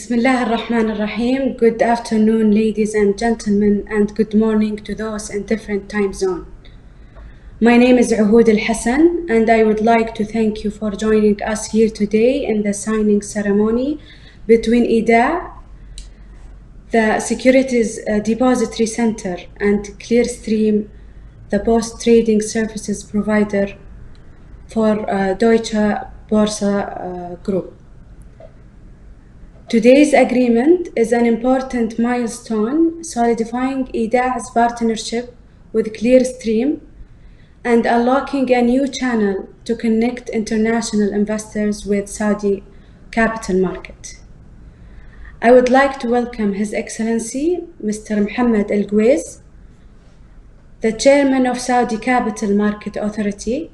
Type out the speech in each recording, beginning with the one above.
Bismillah ar-Rahman ar-Rahim. Good afternoon, ladies and gentlemen, and good morning to those in different time zone. My name is Uhood Al-Hassan, and I would like to thank you for joining us here today in the signing ceremony between Edaa, the Securities Depository Center, and Clearstream, the post-trading services provider for Deutsche Börse Group. Today's agreement is an important milestone solidifying Eda's partnership with Clearstream and unlocking a new channel to connect international investors with Saudi capital market. I would like to welcome His Excellency Mr. Mohammed Al-Guwais, the Chairman of Saudi Capital Market Authority,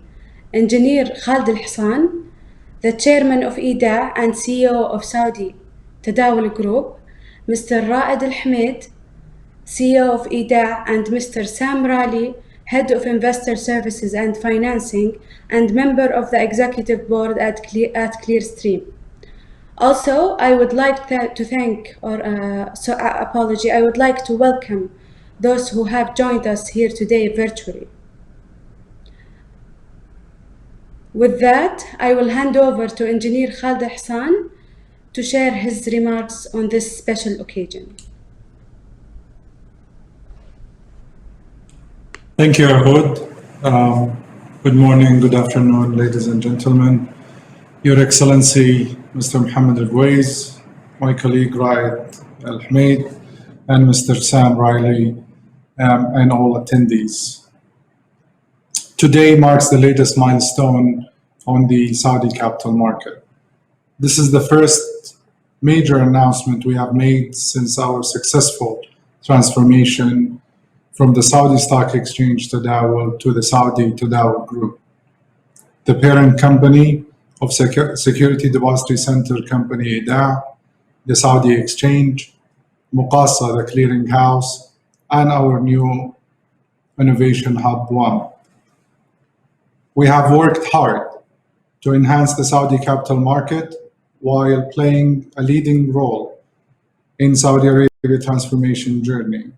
Engineer Khalid Al-Hassan, the Chairman of Edaa and CEO of Saudi Tadawul Group, Mr. Raed AlMualim, CEO of Edaa, and Mr. Sam Riley, Head of Investor Services and Financing and member of the Executive Board at Clearstream. Also, I would like I would like to welcome those who have joined us here today virtually. With that, I will hand over to Engineer Khalid Al-Hassan to share his remarks on this special occasion. Thank you, Uhood. Good morning, good afternoon, ladies and gentlemen. Your Excellency, Mr. Mohammed Al-Guwais, my colleague Raed AlMualim, and Mr. Sam Riley, and all attendees. Today marks the latest milestone on the Saudi capital market. This is the first major announcement we have made since our successful transformation from the Saudi Stock Exchange Tadawul to the Saudi Tadawul Group, the parent company of Securities Depository Center Company, Edaa, the Saudi Exchange, Khassa, the clearing house, and our new innovation hub, One. We have worked hard to enhance the Saudi capital market while playing a leading role in Saudi Arabia transformation journey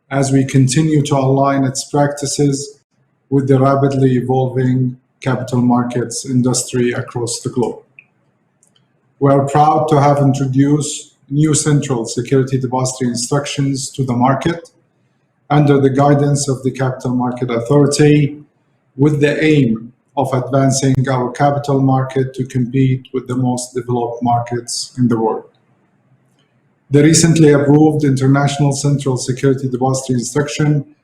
as we continue to align its practices with the rapidly evolving capital markets industry across the globe. We are proud to have introduced new central security depository instructions to the market under the guidance of the Capital Market Authority, with the aim of advancing our capital market to compete with the most developed markets in the world. The recently approved International Central Security Depository Instruction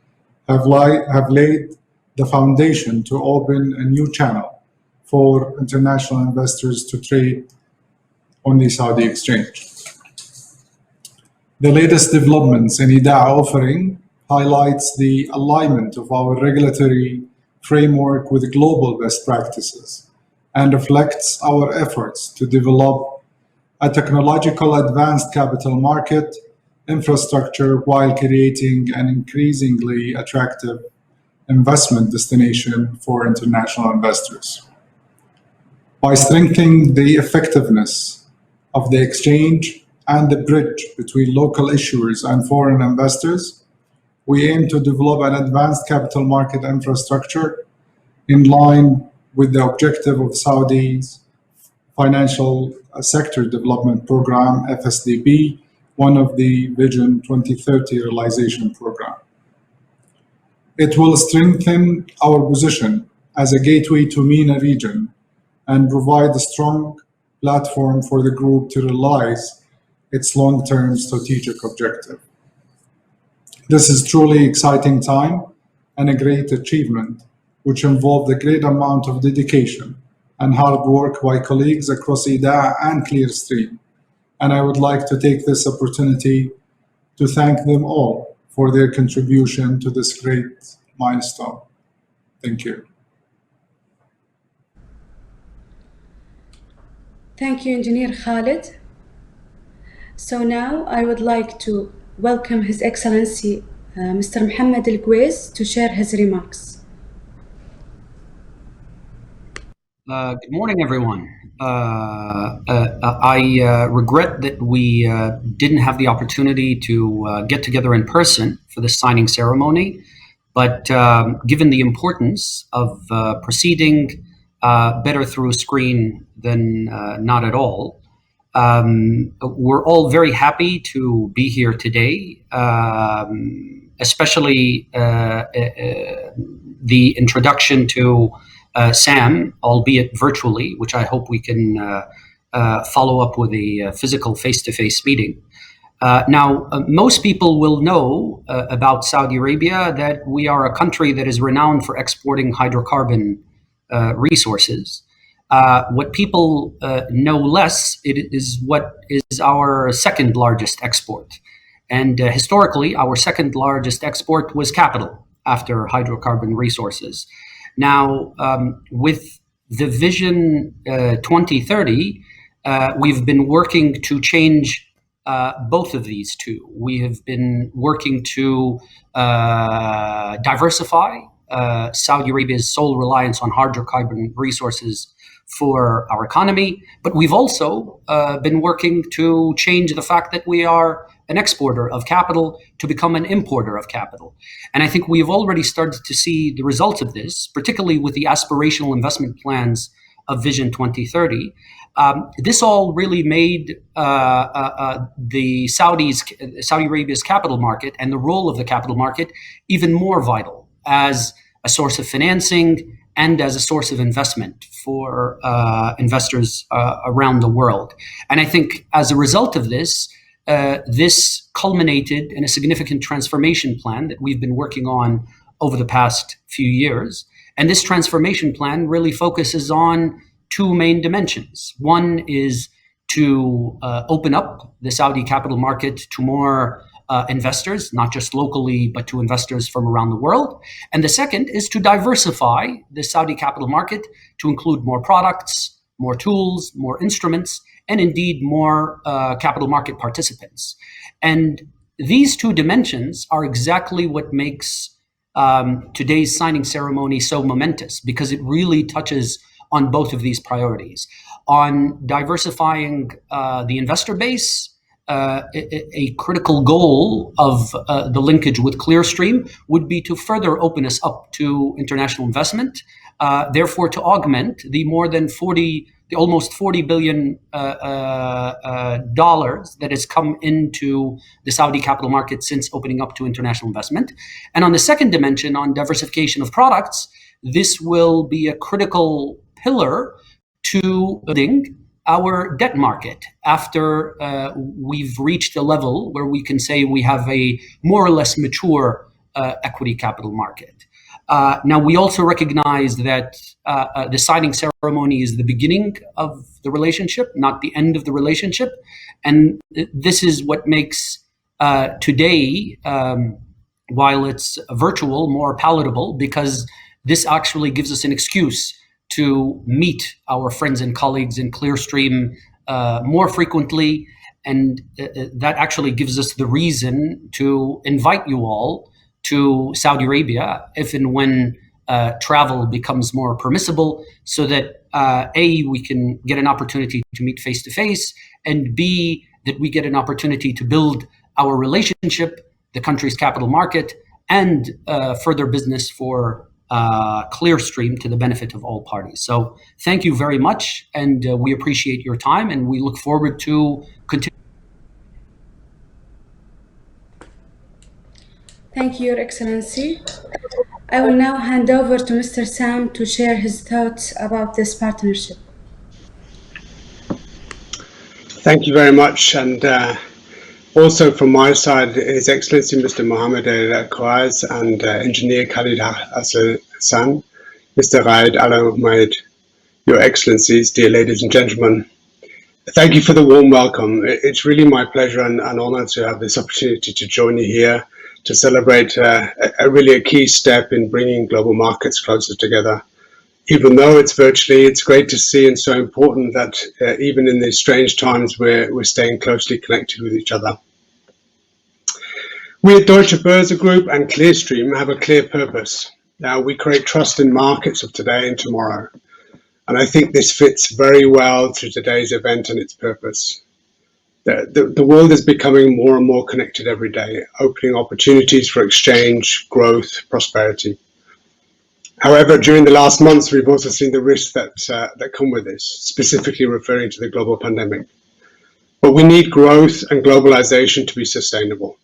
have laid the foundation to open a new channel for international investors to trade on the Saudi exchange. The latest developments in Edaa offering highlights the alignment of our regulatory framework with global best practices and reflects our efforts to develop a technological advanced capital market infrastructure while creating an increasingly attractive investment destination for international investors. By strengthening the effectiveness of the exchange and the bridge between local issuers and foreign investors, we aim to develop an advanced capital market infrastructure in line with the objective of Saudi's Financial Sector Development Program, FSDP, one of the Vision 2030 realization program. It will strengthen our position as a gateway to MENA region and provide a strong platform for the group to realize its long-term strategic objective. This is truly exciting time and a great achievement, which involved a great amount of dedication and hard work by colleagues across Edaa and Clearstream. And I would like to take this opportunity to thank them all for their contribution to this great milestone. Thank you. Thank you, Engineer Khalid. So now I would like to welcome His Excellency Mr. Mohammed Al-Guwais to share his remarks. Good morning, everyone. I regret that we didn't have the opportunity to get together in person for this signing ceremony, but given the importance of proceeding better through a screen than not at all, we're all very happy to be here today, especially the introduction to Sam, albeit virtually, which I hope we can follow up with a physical face-to-face meeting. Now, most people will know about Saudi Arabia that we are a country that is renowned for exporting hydrocarbon resources. What people know less is what is our second largest export. And historically, our second largest export was capital after hydrocarbon resources. Now, with the Vision 2030, we've been working to change both of these two. We have been working to diversify Saudi Arabia's sole reliance on hydrocarbon resources for our economy, but we've also been working to change the fact that we are an exporter of capital to become an importer of capital. And I think we've already started to see the results of this, particularly with the aspirational investment plans of Vision 2030. This all really made the Saudi Arabia's capital market and the role of the capital market even more vital as a source of financing and as a source of investment for investors around the world. And I think as a result of this, this culminated in a significant transformation plan that we've been working on over the past few years. And this transformation plan really focuses on two main dimensions. One is to open up the Saudi capital market to more investors, not just locally, but to investors from around the world. And the second is to diversify the Saudi capital market to include more products, more tools, more instruments, and indeed more capital market participants. And these two dimensions are exactly what makes today's signing ceremony so momentous, because it really touches on both of these priorities. On diversifying the investor base, a critical goal of the linkage with Clearstream would be to further open us up to international investment, therefore to augment the almost $40 billion that has come into the Saudi capital market since opening up to international investment. And on the second dimension, on diversification of products, this will be a critical pillar to building our debt market after we've reached a level where we can say we have a more or less mature equity capital market. Now, we also recognize that the signing ceremony is the beginning of the relationship, not the end of the relationship. And this is what makes today, while it's virtual, more palatable, because this actually gives us an excuse to meet our friends and colleagues in Clearstream more frequently. And that actually gives us the reason to invite you all to Saudi Arabia if and when travel becomes more permissible, so that A, we can get an opportunity to meet face to face, and B, that we get an opportunity to build our relationship, the country's capital market, and further business for Clearstream to the benefit of all parties. So thank you very much, and we appreciate your time, and we look forward to continue. Thank you, Your Excellency. I will now hand over to Mr. Sam to share his thoughts about this partnership. Thank you very much, and also from my side, His Excellency Mr. Mohammed al-Quais and Engineer Khalid Hassan, Mr. Raed AlMualim, Your Excellencies, dear ladies and gentlemen, thank you for the warm welcome. It's really my pleasure and an honor to have this opportunity to join you here to celebrate really a key step in bringing global markets closer together. Even though it's virtually, it's great to see and so important that even in these strange times, we're staying closely connected with each other. We at Deutsche Börse Group and Clearstream have a clear purpose. We create trust in markets of today and tomorrow. And I think this fits very well to today's event and its purpose. The world is becoming more and more connected every day, opening opportunities for exchange, growth, prosperity. However, during the last months, we've also seen the risks that come with this, specifically referring to the global pandemic. But we need growth and globalization to be sustainable.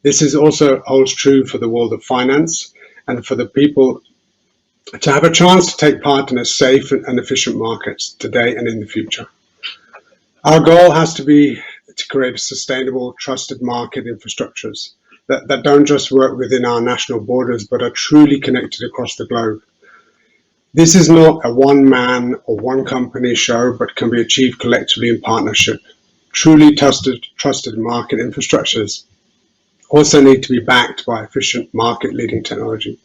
This is also holds true for the world of finance and for the people to have a chance to take part in a safe and efficient markets today and in the future. Our goal has to be to create sustainable, trusted market infrastructures that don't just work within our national borders, but are truly connected across the globe. This is not a one-man or one company show, but can be achieved collectively in partnership. Truly trusted market infrastructures also need to be backed by efficient market-leading technology.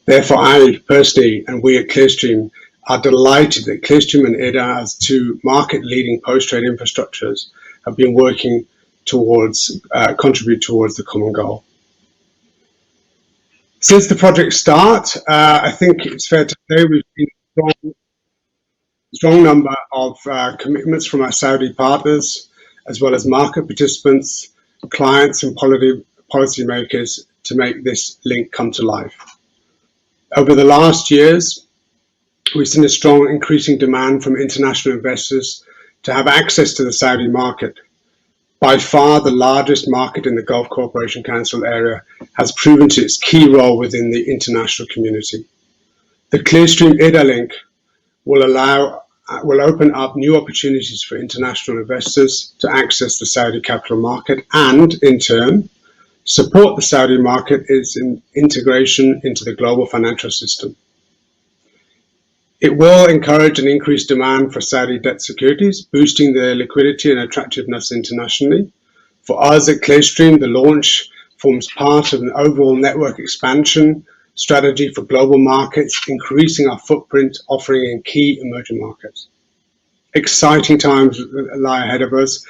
Therefore, I personally, and we at Clearstream, are delighted that Clearstream and Edaa, as two market-leading post-trade infrastructures, have been working towards contribute towards the common goal. Since the project start, I think it's fair to say we've seen a strong number of commitments from our Saudi partners, as well as market participants, clients and policymakers to make this link come to life. Over the last years, we've seen a strong increasing demand from international investors to have access to the Saudi market. By far the largest market in the Gulf Cooperation Council area has proven to its key role within the international community. The Clearstream Edaa link will open up new opportunities for international investors to access the Saudi capital market and, in turn, support the Saudi market in integration into the global financial system. It will encourage an increased demand for Saudi debt securities, boosting their liquidity and attractiveness internationally. For us at Clearstream, the launch forms part of an overall network expansion strategy for global markets, increasing our footprint offering in key emerging markets. Exciting times lie ahead of us.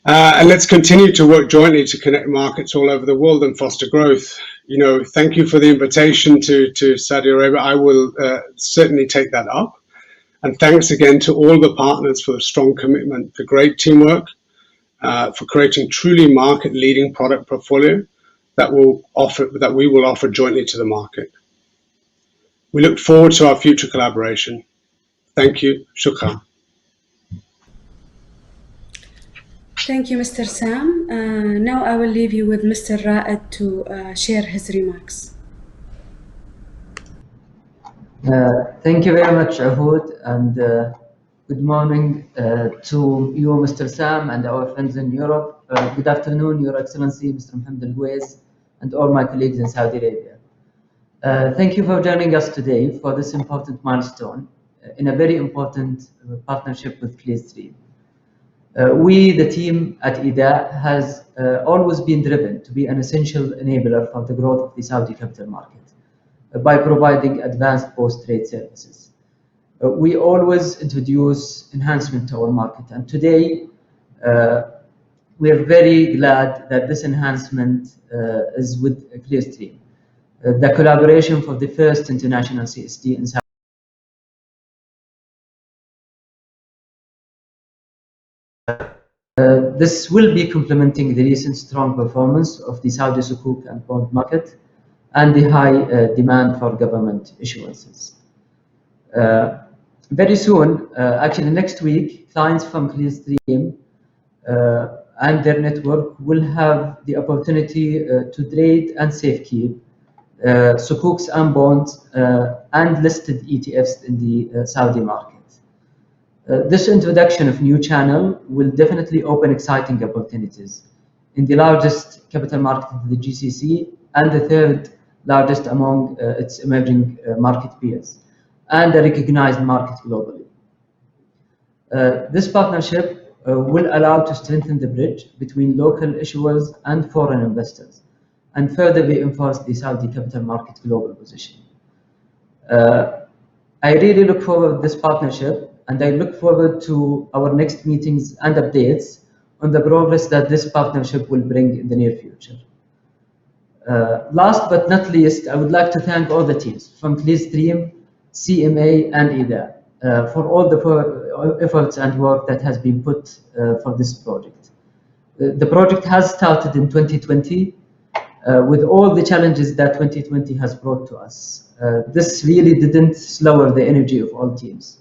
And let's continue to work jointly to connect markets all over the world and foster growth. You know, thank you for the invitation to Saudi Arabia. I will certainly take that up. And thanks again to all the partners for the strong commitment, the great teamwork, for creating truly market-leading product portfolio that we will offer jointly to the market. We look forward to our future collaboration. Thank you. Shukran. Thank you, Mr. Sam. Now I will leave you with Mr. Raed to share his remarks. Thank you very much, Ahood, and good morning to you, Mr. Sam, and our friends in Europe. Good afternoon, Your Excellency, Mr. Mohammed Al-Guwais, and all my colleagues in Saudi Arabia. Thank you for joining us today for this important milestone in a very important partnership with Clearstream. We, the team at Edaa, has always been driven to be an essential enabler for the growth of the Saudi capital market by providing advanced post-trade services. We always introduce enhancement to our market, and today we are very glad that this enhancement is with Clearstream. The collaboration for the first international CSD in Saudi this will be complementing the recent strong performance of the Saudi Sukuk and bond market and the high demand for government issuances. Very soon, actually next week, clients from Clearstream and their network will have the opportunity to trade and safekeep Sukuks and bonds and listed ETFs in the Saudi market. This introduction of new channel will definitely open exciting opportunities in the largest capital market of the GCC and the third largest among its emerging market peers, and a recognized market globally. This partnership will allow to strengthen the bridge between local issuers and foreign investors, and further reinforce the Saudi capital market global position. I really look forward to this partnership, and I look forward to our next meetings and updates on the progress that this partnership will bring in the near future. Last but not least, I would like to thank all the teams from Clearstream, CMA, and Edaa, for all the efforts and work that has been put for this project. The project has started in 2020 with all the challenges that 2020 has brought to us. This really didn't lower the energy of all teams.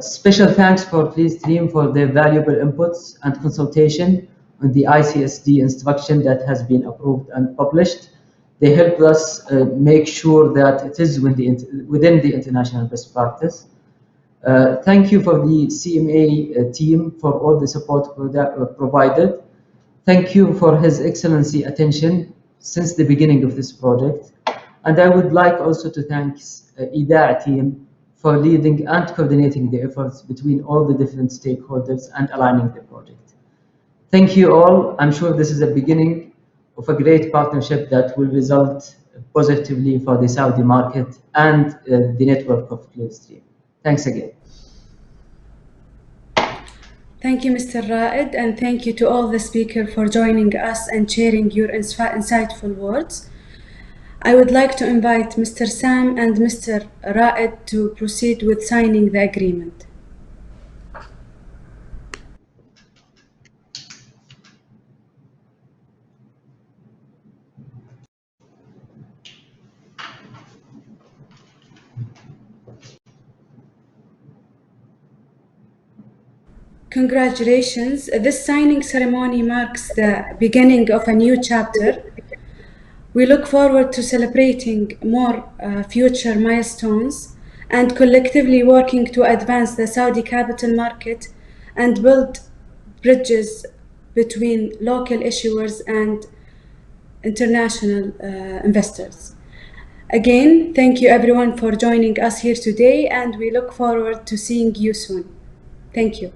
Special thanks for Clearstream for their valuable inputs and consultation on the ICSD instruction that has been approved and published. They helped us make sure that it is within the international best practice. Thank you for the CMA team for all the support provided. Thank you for His Excellency attention since the beginning of this project. And I would like also to thank Edaa team for leading and coordinating the efforts between all the different stakeholders and aligning the project. Thank you all. I'm sure this is a beginning of a great partnership that will result positively for the Saudi market and the network of Clearstream. Thanks again. Thank you, Mr. Raed, and thank you to all the speakers for joining us and sharing your insightful words. I would like to invite Mr. Sam and Mr. Raed to proceed with signing the agreement. Congratulations. This signing ceremony marks the beginning of a new chapter. We look forward to celebrating more future milestones and collectively working to advance the Saudi capital market and build bridges between local issuers and international investors. Again, thank you everyone for joining us here today, and we look forward to seeing you soon. Thank you.